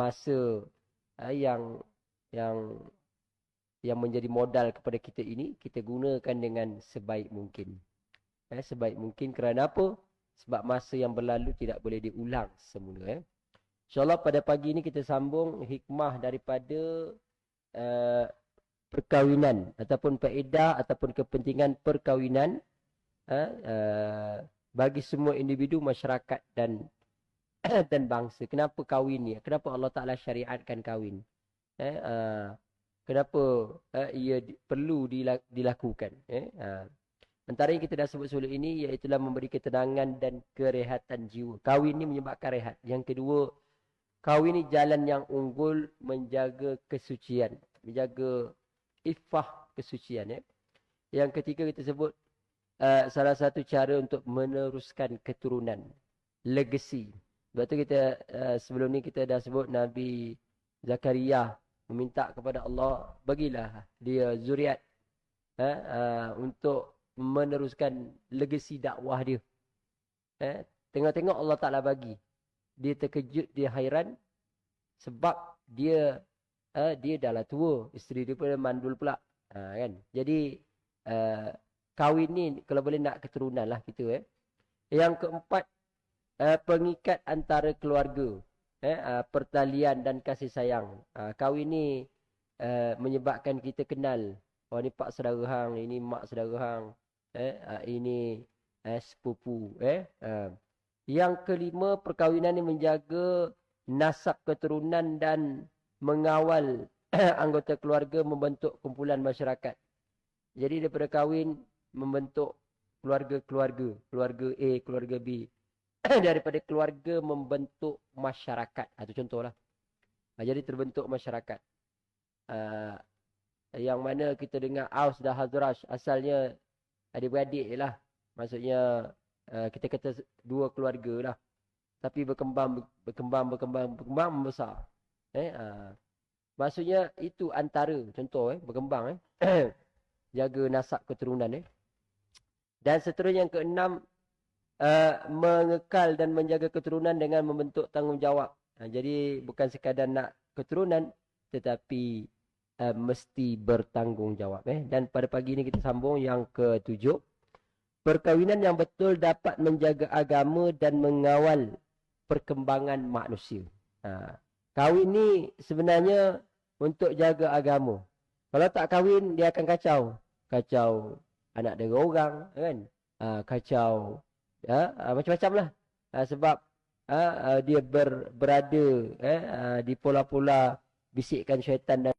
masa yang yang menjadi modal kepada kita ini, kita gunakan dengan sebaik mungkin. Sebaik mungkin kerana apa? Sebab masa yang berlalu tidak boleh diulang semula. InsyaAllah pada pagi ini kita sambung hikmah daripada perkahwinan ataupun faedah ataupun kepentingan perkahwinan bagi semua individu, masyarakat dan dan bangsa. Kenapa kahwin ni? Kenapa Allah Ta'ala syariatkan kahwin? Kenapa ia perlu dilakukan? Antara yang kita dah sebut sebelum ini, iaitulah memberi ketenangan dan kerehatan jiwa. Kahwin ni menyebabkan rehat. Yang kedua, kahwin ni jalan yang unggul menjaga kesucian. Menjaga iffah kesucian. Yang ketiga kita sebut, salah satu cara untuk meneruskan keturunan. Legacy. Sebab tu kita, sebelum ni kita dah sebut Nabi Zakaria meminta kepada Allah, bagilah dia zuriat untuk meneruskan legasi dakwah dia. Tengok-tengok Allah Ta'ala bagi. Dia terkejut, dia hairan. Sebab dia dah lah tua. Isteri dia pun mandul pula. Kan? Jadi, kahwin ni kalau boleh nak keturunan lah kita. Yang keempat, pengikat antara keluarga. Pertalian dan kasih sayang. Kahwin ni menyebabkan kita kenal. Oh ni pak saudara hang, ini mak saudara hang. Ini sepupu. Yang kelima, perkahwinan ni menjaga nasab keturunan dan mengawal anggota keluarga membentuk kumpulan masyarakat. Jadi daripada kahwin membentuk keluarga-keluarga. Keluarga A, keluarga B. Daripada keluarga membentuk masyarakat. Itu contohlah. Jadi terbentuk masyarakat. Yang mana kita dengar Aus dan Hazraj asalnya adik-beradik lah. Maksudnya kita kata dua keluarga lah. Tapi berkembang membesar. Maksudnya itu antara contoh berkembang jaga nasab keturunan. Dan seterusnya yang keenam, mengekal dan menjaga keturunan dengan membentuk tanggungjawab. Jadi bukan sekadar nak keturunan, tetapi mesti bertanggungjawab. Dan pada pagi ini kita sambung yang ketujuh. Perkahwinan yang betul dapat menjaga agama dan mengawal perkembangan manusia. Kahwin ni sebenarnya untuk jaga agama. Kalau tak kahwin, dia akan kacau. Kacau anak dera orang, kan? Kacau macam-macam lah. Sebab dia berada di pola-pola bisikkan syaitan dan